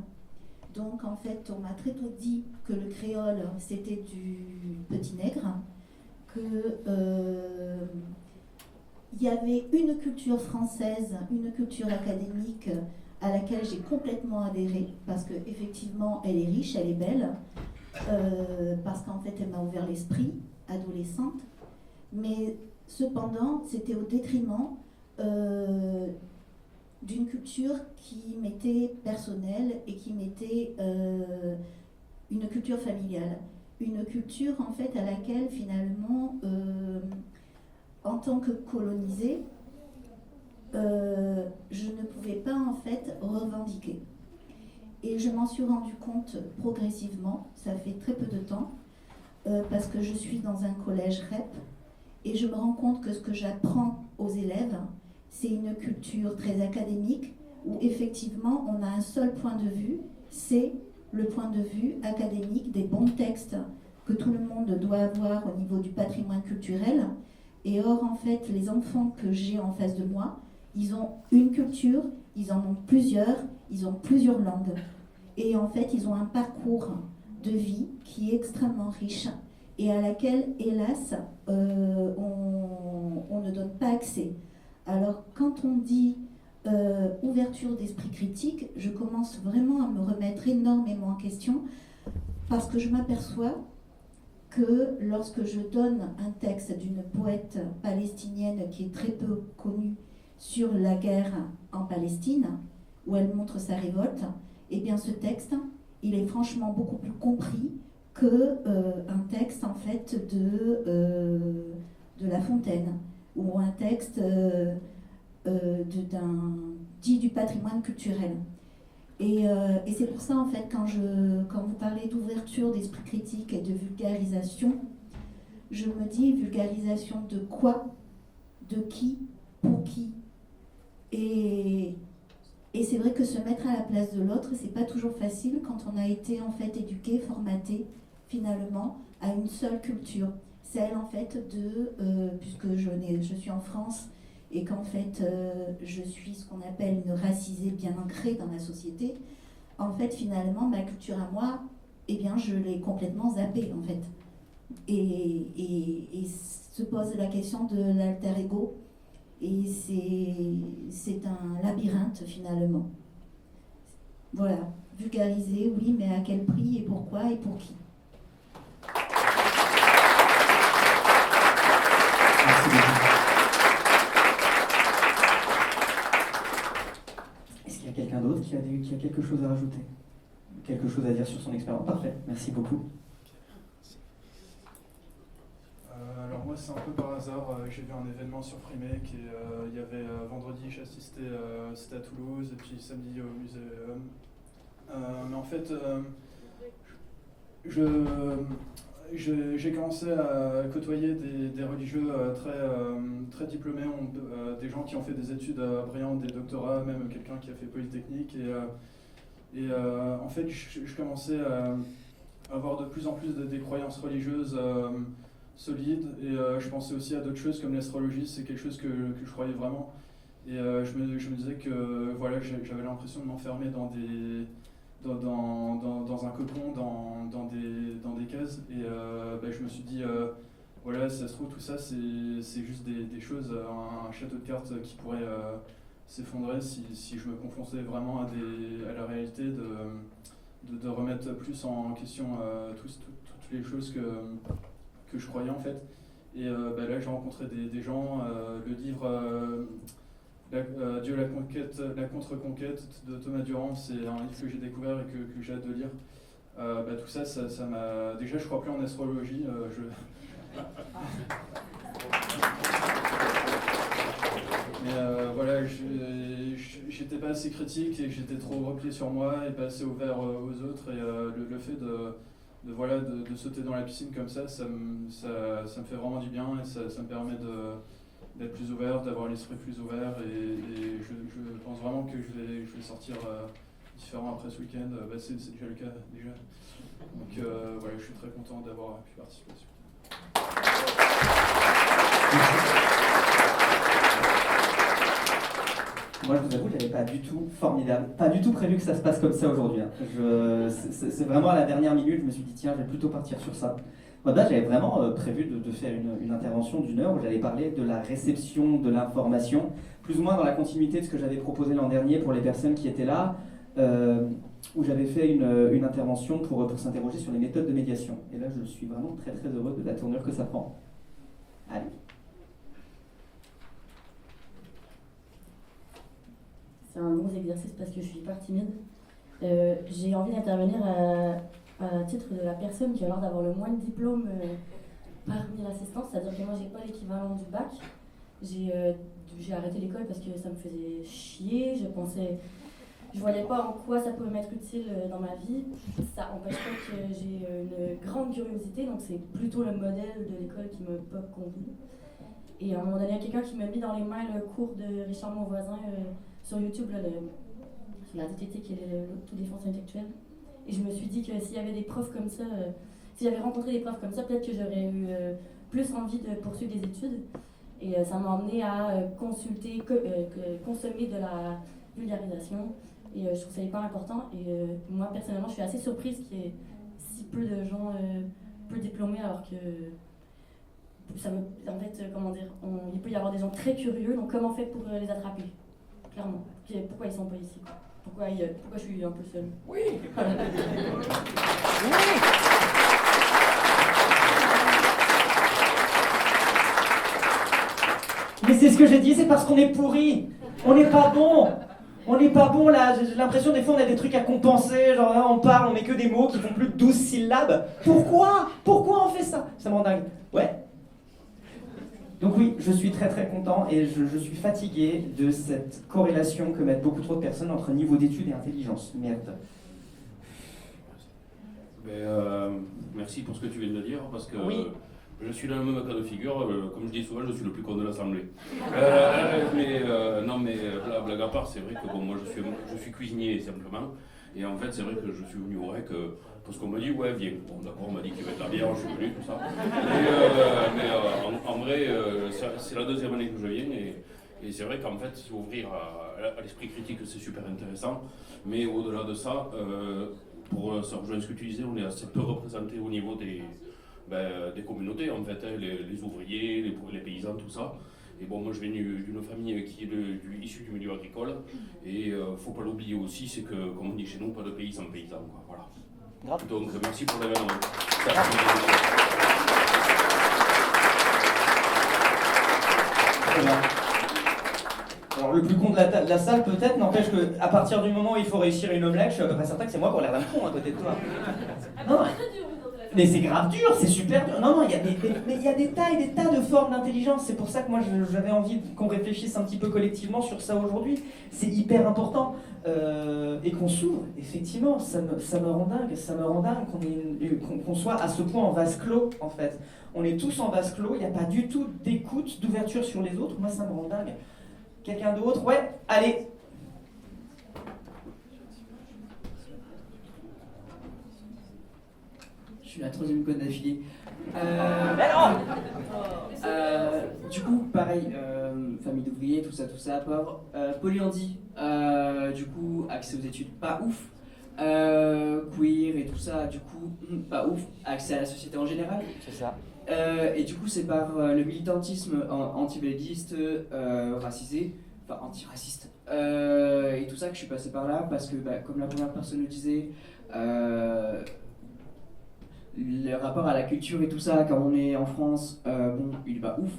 [SPEAKER 4] donc en fait, on m'a très tôt dit que le créole, c'était du petit nègre, il y avait une culture française, une culture académique à laquelle j'ai complètement adhéré, parce qu'effectivement, elle est riche, elle est belle, parce qu'en fait, elle m'a ouvert l'esprit, adolescente, mais cependant, c'était au détriment d'une culture qui m'était personnelle et qui m'était une culture familiale. Une culture en fait à laquelle finalement, en tant que colonisée, je ne pouvais pas en fait revendiquer. Et je m'en suis rendu compte progressivement, ça fait très peu de temps, parce que je suis dans un collège REP, et je me rends compte que ce que j'apprends aux élèves, c'est une culture très académique, où effectivement on a un seul point de vue, c'est le point de vue académique des bons textes que tout le monde doit avoir au niveau du patrimoine culturel. Et or, en fait, les enfants que j'ai en face de moi, ils ont une culture, ils en ont plusieurs langues. Et en fait, ils ont un parcours de vie qui est extrêmement riche et à laquelle, hélas, on ne donne pas accès. Alors, quand on dit ouverture d'esprit critique, je commence vraiment à me remettre énormément en question parce que je m'aperçois que lorsque je donne un texte d'une poète palestinienne qui est très peu connue sur la guerre en Palestine, où elle montre sa révolte, eh bien ce texte, il est franchement beaucoup plus compris qu'un texte en fait de La Fontaine, ou un texte dit du patrimoine culturel. Et c'est pour ça, en fait, quand vous parlez d'ouverture d'esprit critique et de vulgarisation, je me dis vulgarisation de quoi, de qui, pour qui. Et c'est vrai que se mettre à la place de l'autre, c'est pas toujours facile quand on a été, en fait, éduqué, formaté, finalement, à une seule culture. Celle, en fait, puisque je suis en France, et qu'en fait, je suis ce qu'on appelle une racisée bien ancrée dans la société, en fait, finalement, ma culture à moi, eh bien, je l'ai complètement zappée, en fait. Et se pose la question de l'alter ego, et c'est un labyrinthe, finalement. Voilà, vulgariser, oui, mais à quel prix, et pourquoi, et pour qui?
[SPEAKER 1] Merci beaucoup. Quelqu'un d'autre qui a quelque chose à rajouter, quelque chose à dire sur son expérience? Parfait, merci beaucoup.
[SPEAKER 2] Alors moi c'est un peu par hasard, j'ai vu un événement sur Frimec et il y avait vendredi j'assistais, c'était à Toulouse et puis samedi au muséum. Mais en fait j'ai commencé à côtoyer des religieux très diplômés, des gens qui ont fait des études brillantes, des doctorats, même quelqu'un qui a fait Polytechnique. Et en fait, je commençais à avoir de plus en plus des croyances religieuses solides. Et je pensais aussi à d'autres choses comme l'astrologie, c'est quelque chose que je croyais vraiment. Et je me disais que voilà, j'avais l'impression de m'enfermer dans un cocon, dans des cases. Et je me suis dit, voilà, si ça se trouve, tout ça, c'est juste des choses, un château de cartes qui pourrait s'effondrer si je me confrontais vraiment à la réalité, de remettre plus en question toutes les choses que je croyais en fait. Et là, j'ai rencontré des gens, le livre Dieu, la contre-conquête de Thomas Durand, c'est un livre que j'ai découvert et que j'ai hâte de lire. Tout ça, ça m'a... Déjà, je crois plus en astrologie. Mais voilà, j'étais pas assez critique et j'étais trop replié sur moi et pas assez ouvert aux autres. Et le fait de sauter dans la piscine comme ça me fait vraiment du bien et ça me permet d'être plus ouvert, d'avoir l'esprit plus ouvert. Et je pense vraiment que je vais sortir différent après ce week-end. C'est déjà le cas déjà. Donc voilà, je suis très content d'avoir pu participer à ce
[SPEAKER 1] Moi, je vous avoue, j'avais pas du tout formidable, pas du tout prévu que ça se passe comme ça aujourd'hui. C'est vraiment à la dernière minute, je me suis dit tiens, je vais plutôt partir sur ça. Moi, j'avais vraiment prévu de faire une intervention d'1 heure où j'allais parler de la réception de l'information, plus ou moins dans la continuité de ce que j'avais proposé l'an dernier pour les personnes qui étaient là, où j'avais fait une intervention pour s'interroger sur les méthodes de médiation. Et là, je suis vraiment très très heureux de la tournure que ça prend. Allez.
[SPEAKER 5] C'est un gros exercice parce que je suis hyper timide. J'ai envie d'intervenir à titre de la personne qui a l'air d'avoir le moins de diplômes parmi l'assistance, c'est-à-dire que moi j'ai pas l'équivalent du bac. J'ai arrêté l'école parce que ça me faisait chier, je voyais pas en quoi ça pouvait m'être utile dans ma vie. Ça empêche pas que j'ai une grande curiosité, donc c'est plutôt le modèle de l'école qui me pas convenu. Et à un moment donné, il y a quelqu'un qui m'a mis dans les mains le cours de Richard Monvoisin sur YouTube, là, sur la DTT, qui est l'autodéfense intellectuelle. Et je me suis dit que s'il y avait des profs comme ça, si j'avais rencontré des profs comme ça, peut-être que j'aurais eu plus envie de poursuivre des études. Et ça m'a emmené à consulter, consommer de la vulgarisation. Et je trouve ça hyper important. Et moi, personnellement, je suis assez surprise qu'il y ait si peu de gens peu diplômés, alors que en fait, comment dire, il peut y avoir des gens très curieux. Donc comment on fait pour les attraper? Clairement. Pourquoi ils sont pas ici? Pourquoi je suis un peu seule?
[SPEAKER 1] Oui.
[SPEAKER 5] Voilà.
[SPEAKER 1] Mais c'est ce que j'ai dit, c'est parce qu'on est pourri. On n'est pas bon. On n'est pas bon là. J'ai l'impression des fois on a des trucs à compenser. Genre là on parle, on met que des mots qui font plus de 12 syllabes. Pourquoi on fait ça? Ça me rend dingue. Ouais. Donc oui, je suis très très content et je suis fatigué de cette corrélation que mettent beaucoup trop de personnes entre niveau d'études et intelligence. Merde.
[SPEAKER 6] Merci pour ce que tu viens de dire, parce que
[SPEAKER 1] oui.
[SPEAKER 6] Je suis dans le même cas de figure, comme je dis souvent, je suis le plus con de l'Assemblée. Blague à part, c'est vrai que moi je suis cuisinier simplement, et en fait c'est vrai que je suis venu au REC parce qu'on m'a dit ouais viens, bon d'accord, on m'a dit qu'il y avait de la bière, je suis venu, tout ça. En vrai, c'est la deuxième année que je viens, et c'est vrai qu'en fait s'ouvrir à l'esprit critique c'est super intéressant, mais au-delà de ça, pour se rejoindre ce que tu disais, on est assez peu représenté au niveau des communautés en fait, hein, les ouvriers, les paysans, tout ça. Et bon, moi je viens d'une famille qui est issue du milieu agricole, et faut pas l'oublier aussi, c'est que, comme on dit chez nous, pas de pays sans paysans, quoi, voilà.
[SPEAKER 1] Grave.
[SPEAKER 6] Donc merci pour l'événement.
[SPEAKER 1] Alors le plus con de la salle peut-être, n'empêche qu'à partir du moment où il faut réussir une omelette, je suis à peu près certain que c'est moi qui ai l'air d'un con à côté de toi. Non, mais c'est grave dur, c'est super dur. Non, il y a des tas et des tas de formes d'intelligence. C'est pour ça que moi j'avais envie qu'on réfléchisse un petit peu collectivement sur ça aujourd'hui. C'est hyper important. Et qu'on s'ouvre, effectivement, ça me rend dingue qu'on soit à ce point en vase clos, en fait. On est tous en vase clos, il n'y a pas du tout d'écoute, d'ouverture sur les autres. Moi, ça me rend dingue. Quelqu'un d'autre? Ouais, allez.
[SPEAKER 7] Je suis la troisième code d'affilée. Du coup, pareil, famille d'ouvriers, tout ça, pauvre. Polyandie, du coup, accès aux études pas ouf. queer et tout ça, du coup, pas ouf, accès à la société en général.
[SPEAKER 1] C'est ça.
[SPEAKER 7] Et du coup, c'est par le militantisme anti-belgiste, racisé, enfin antiraciste, et tout ça que je suis passé par là, parce que, comme la première personne le disait, le rapport à la culture et tout ça, quand on est en France, bon, il est pas ouf.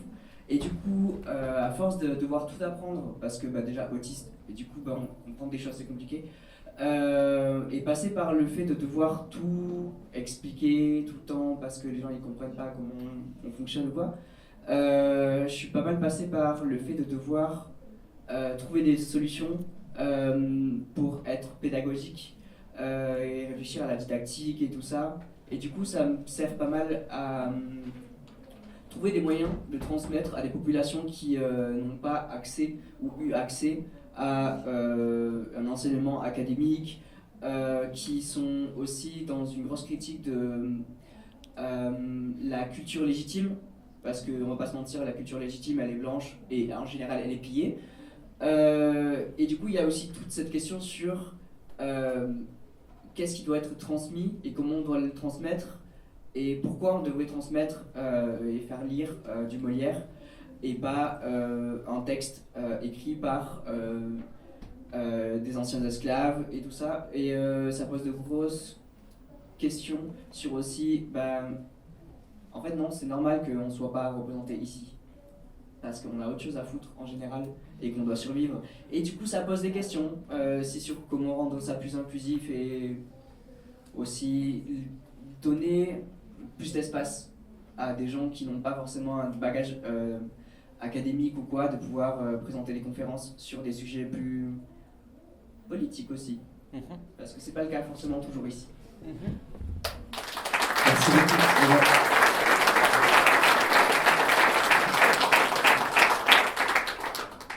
[SPEAKER 7] Et du coup, à force de devoir tout apprendre, parce que déjà autiste, et du coup, on comprend des choses, c'est compliqué. Et passer par le fait de devoir tout expliquer tout le temps parce que les gens ils comprennent pas comment on fonctionne ou quoi, je suis pas mal passé par le fait de devoir trouver des solutions pour être pédagogique et réfléchir à la didactique et tout ça. Et du coup, ça me sert pas mal à trouver des moyens de transmettre à des populations qui n'ont pas accès ou eu accès à un enseignement académique, qui sont aussi dans une grosse critique de la culture légitime, parce qu'on va pas se mentir, la culture légitime elle est blanche et en général elle est pillée. Et du coup il y a aussi toute cette question sur qu'est-ce qui doit être transmis et comment on doit le transmettre et pourquoi on devrait transmettre et faire lire du Molière et pas un texte écrit par des anciens esclaves et tout ça. Et ça pose de grosses questions sur aussi, en fait non, c'est normal qu'on ne soit pas représenté ici, parce qu'on a autre chose à foutre en général et qu'on doit survivre. Et du coup ça pose des questions, c'est sur comment rendre ça plus inclusif et aussi donner plus d'espace à des gens qui n'ont pas forcément un bagage académique ou quoi, de pouvoir présenter des conférences sur des sujets plus politiques aussi. Parce que c'est pas le cas forcément toujours ici.
[SPEAKER 8] Merci beaucoup.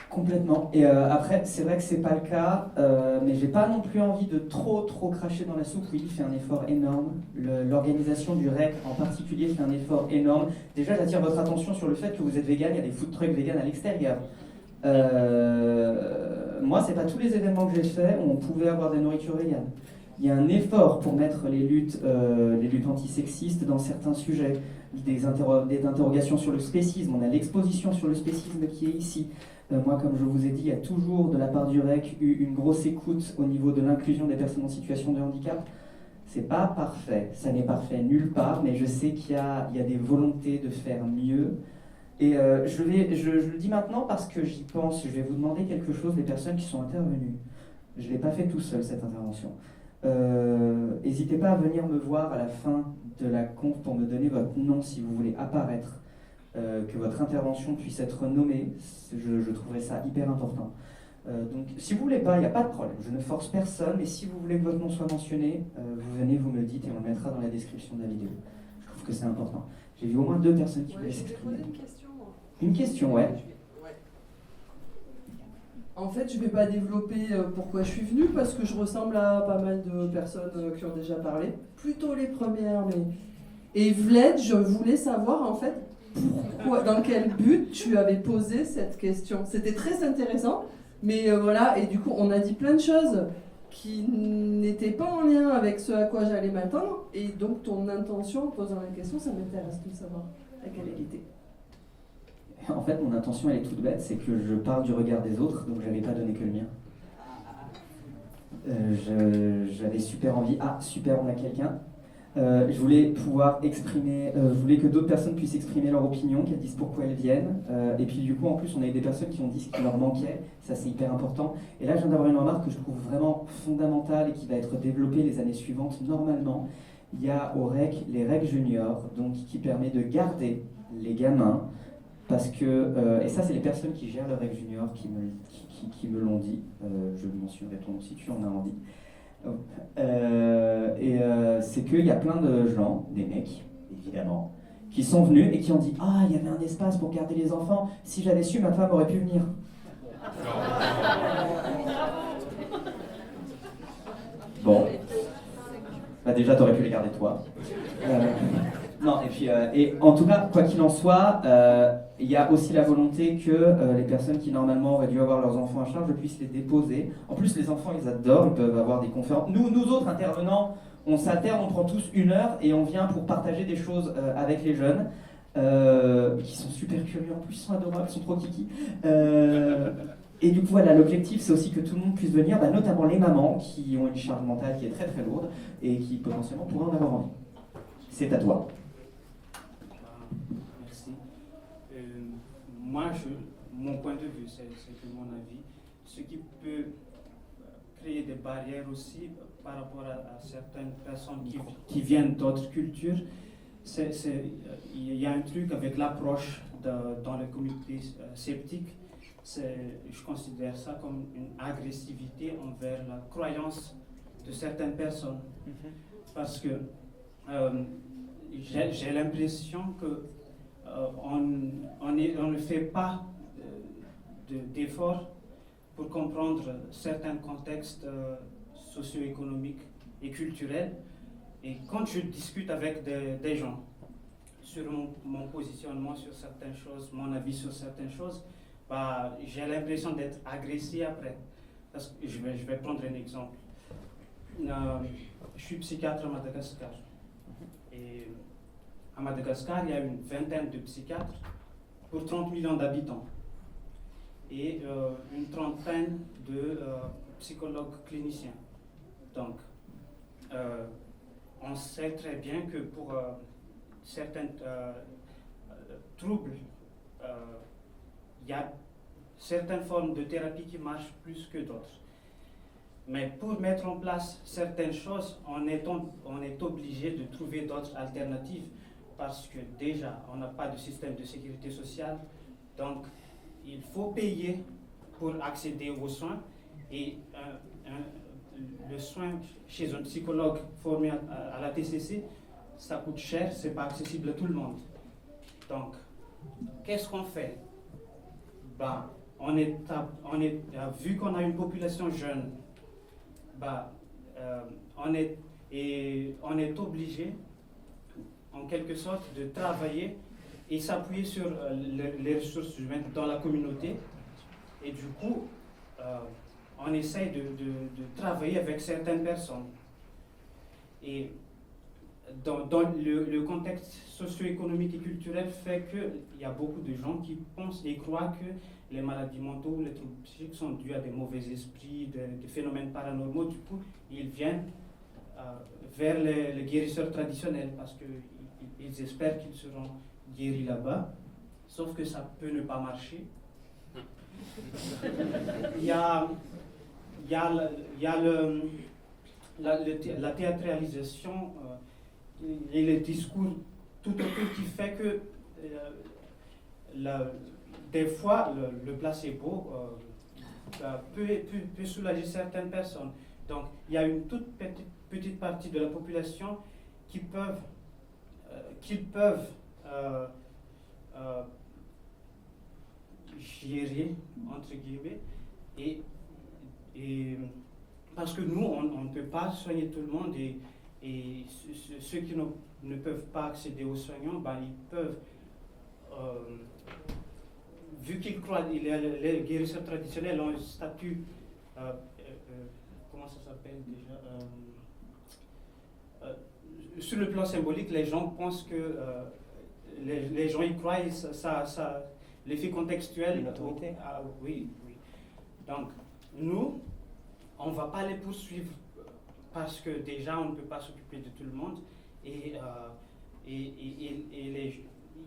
[SPEAKER 8] Complètement. Et après, c'est vrai que c'est pas le cas, mais j'ai pas non plus envie de trop cracher dans la soupe. Oui, il fait un effort énorme. L'organisation du REC en particulier fait un effort énorme. Déjà, j'attire votre attention sur le fait que vous êtes vegan. Il y a des food trucks vegan à l'extérieur. Moi, c'est pas tous les événements que j'ai faits où on pouvait avoir des nourritures véganes. Il y a un effort pour mettre les luttes antisexistes dans certains sujets, des interrogations sur le spécisme. On a l'exposition sur le spécisme qui est ici. Moi, comme je vous ai dit, il y a toujours de la part du REC eu une grosse écoute au niveau de l'inclusion des personnes en situation de handicap. C'est pas parfait, ça n'est parfait nulle part, mais je sais qu'il y a des volontés de faire mieux. Et je le dis maintenant parce que j'y pense. Je vais vous demander quelque chose des personnes qui sont intervenues. Je ne l'ai pas fait tout seul, cette intervention. N'hésitez pas à venir me voir à la fin de la conf pour me donner votre nom si vous voulez apparaître, que votre intervention puisse être nommée. Je trouverais ça hyper important. Donc si vous voulez pas, il n'y a pas de problème. Je ne force personne, mais si vous voulez que votre nom soit mentionné, vous venez, vous me le dites et on le mettra dans la description de la vidéo. Je trouve que c'est important. J'ai vu au moins 2 personnes qui voulaient s'exprimer.
[SPEAKER 9] Je vais poser une question.
[SPEAKER 8] Une question, ouais.
[SPEAKER 9] En fait, je ne vais pas développer pourquoi je suis venue, parce que je ressemble à pas mal de personnes qui ont déjà parlé. Plutôt les premières, mais... Et Vled, je voulais savoir, en fait, pourquoi, dans quel but tu avais posé cette question. C'était très intéressant, mais voilà, et du coup, on a dit plein de choses qui n'étaient pas en lien avec ce à quoi j'allais m'attendre, et donc ton intention en posant la question, ça m'intéresse de savoir à quelle elle était.
[SPEAKER 8] En fait, mon intention, elle est toute bête, c'est que je parle du regard des autres, donc j'avais pas donné que le mien. J'avais super envie. Ah, super, on a quelqu'un. Je voulais pouvoir exprimer, je voulais que d'autres personnes puissent exprimer leur opinion, qu'elles disent pourquoi elles viennent. Et puis du coup, en plus, on a eu des personnes qui ont dit ce qui leur manquait, ça c'est hyper important. Et là, je viens d'avoir une remarque que je trouve vraiment fondamentale et qui va être développée les années suivantes. Normalement, il y a au REC les REC juniors, donc qui permet de garder les gamins. Parce que, et ça c'est les personnes qui gèrent le REC Junior qui me l'ont dit, je mentionnerai ton nom si tu en as envie. C'est qu'il y a plein de gens, des mecs évidemment, qui sont venus et qui ont dit « Ah, il y avait un espace pour garder les enfants, si j'avais su, ma femme aurait pu venir. » Bon, bah déjà t'aurais pu les garder toi. Non, Non, et puis, et en tout cas, quoi qu'il en soit, il y a aussi la volonté que les personnes qui normalement auraient dû avoir leurs enfants à charge puissent les déposer. En plus, les enfants, ils adorent, ils peuvent avoir des conférences. Nous autres intervenants, on s'alterne, on prend tous 1 heure et on vient pour partager des choses avec les jeunes, qui sont super curieux, en plus, ils sont adorables, ils sont trop kiki. Et du coup, voilà, l'objectif, c'est aussi que tout le monde puisse venir, notamment les mamans qui ont une charge mentale qui est très très lourde et qui potentiellement pourraient en avoir envie. C'est à toi.
[SPEAKER 10] Merci. Moi, mon point de vue, c'est que mon avis, ce qui peut créer des barrières aussi par rapport à certaines personnes qui viennent d'autres cultures, il y a un truc avec l'approche dans le communauté sceptique. Je considère ça comme une agressivité envers la croyance de certaines personnes. Parce que j'ai l'impression que on ne fait pas d'efforts pour comprendre certains contextes socio-économiques et culturels. Et quand je discute avec des gens sur mon positionnement sur certaines choses, mon avis sur certaines choses, j'ai l'impression d'être agressé après. Parce que je vais prendre un exemple. Je suis psychiatre à Madagascar. Et à Madagascar, il y a une vingtaine de psychiatres pour 30 millions d'habitants. Et une trentaine de psychologues cliniciens. Donc, on sait très bien que pour certains troubles, il y a certaines formes de thérapie qui marchent plus que d'autres. Mais pour mettre en place certaines choses, on est obligé de trouver d'autres alternatives parce que déjà, on n'a pas de système de sécurité sociale. Donc, il faut payer pour accéder aux soins. Et le soin chez un psychologue formé à la TCC, ça coûte cher, ce n'est pas accessible à tout le monde. Donc, qu'est-ce qu'on fait? Vu qu'on a une population jeune, on est obligé, en quelque sorte, de travailler et s'appuyer sur les ressources humaines dans la communauté. Et du coup, on essaye de travailler avec certaines personnes. Et dans le contexte socio-économique et culturel fait qu'il y a beaucoup de gens qui pensent et croient que les maladies mentales ou les troubles psychiques sont dus à des mauvais esprits, des phénomènes paranormaux. Du coup, ils viennent vers les guérisseurs traditionnels parce qu'ils espèrent qu'ils seront guéris là-bas. Sauf que ça peut ne pas marcher. Il y a la théâtralisation et le discours tout autour qui fait que des fois le placebo peut soulager certaines personnes. Donc il y a une toute petite partie de la population qui peuvent gérer, entre guillemets, et parce que nous, on ne peut pas soigner tout le monde, et ceux qui ne peuvent pas accéder aux soignants, ils peuvent, vu qu'ils croient, les guérisseurs traditionnels ont un statut, comment ça s'appelle déjà, sur le plan symbolique, les gens pensent que les gens y croient, et ça l'effet contextuel. Oui. Donc, nous, on ne va pas les poursuivre parce que déjà, on ne peut pas s'occuper de tout le monde. Et il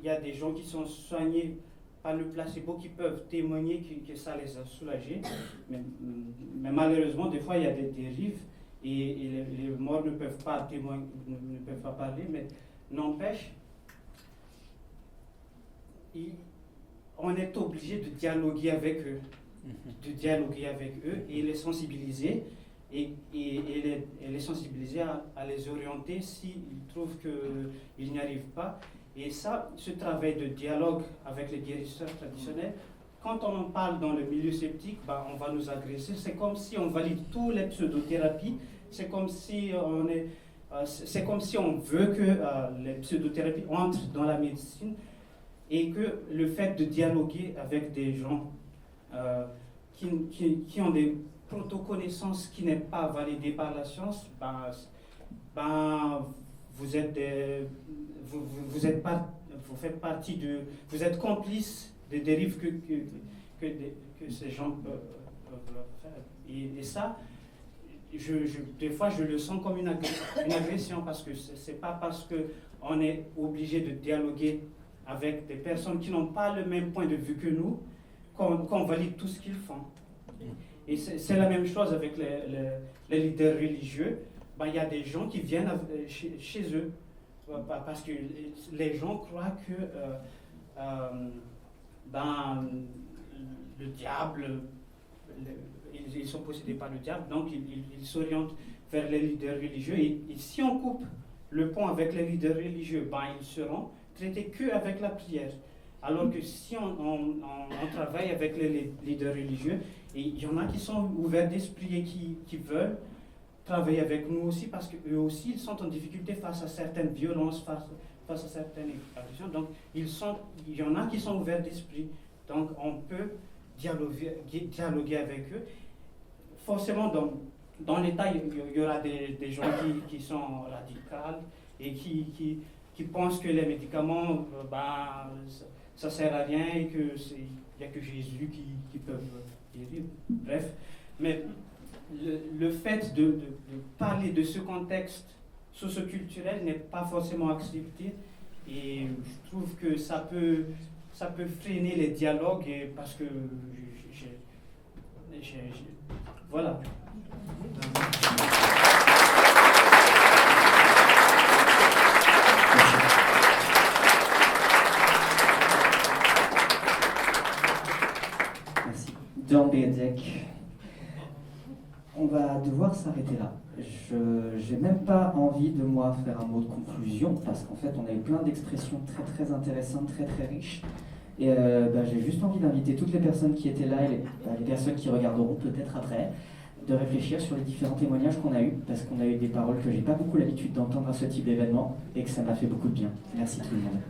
[SPEAKER 10] y a des gens qui sont soignés par le placebo qui peuvent témoigner que ça les a soulagés. Mais malheureusement, des fois, il y a des dérives et les morts ne peuvent pas témoigner, ne peuvent pas parler. Mais n'empêche, on est obligé de dialoguer avec eux, et les sensibiliser, et les sensibiliser à les orienter s'ils trouvent qu'ils n'y arrivent pas. Et ça, ce travail de dialogue avec les guérisseurs traditionnels, quand on en parle dans le milieu sceptique, on va nous agresser. C'est comme si on valide toutes les pseudothérapies, c'est comme si c'est comme si on veut que les pseudothérapies entrent dans la médecine et que le fait de dialoguer avec des gens qui ont des proto-connaissances qui n'est pas validées par la science, vous faites partie vous êtes complice des dérives que ces gens peuvent faire. Et ça, des fois, je le sens comme une agression parce que c'est pas parce qu'on est obligé de dialoguer avec des personnes qui n'ont pas le même point de vue que nous qu'on valide tout ce qu'ils font. Et c'est la même chose avec les leaders religieux. Il y a des gens qui viennent chez eux parce que les gens croient que le diable, ils sont possédés par le diable, donc ils s'orientent vers les leaders religieux. Et si on coupe le pont avec les leaders religieux, ils seront traités qu'avec la prière. Alors que si on travaille avec les leaders religieux, et il y en a qui sont ouverts d'esprit et qui veulent travailler avec nous aussi, parce qu'eux aussi, ils sont en difficulté face à certaines violences, face à certaines agressions. Donc, il y en a qui sont ouverts d'esprit. Donc, on peut dialoguer avec eux. Forcément, dans l'État, il y aura des gens qui sont radicaux et qui pensent que les médicaments, ça ne sert à rien et qu'il n'y a que Jésus qui peut guérir. Bref, mais le fait de parler de ce contexte socio-culturel n'est pas forcément accepté et je trouve que ça peut freiner les dialogues parce que voilà.
[SPEAKER 8] Merci. John Beedek. On va devoir s'arrêter là. Je n'ai même pas envie de moi faire un mot de conclusion parce qu'en fait on a eu plein d'expressions très très intéressantes, très très riches. Et j'ai juste envie d'inviter toutes les personnes qui étaient là et les personnes qui regarderont peut-être après de réfléchir sur les différents témoignages qu'on a eus parce qu'on a eu des paroles que j'ai pas beaucoup l'habitude d'entendre à ce type d'événement et que ça m'a fait beaucoup de bien. Merci tout le monde.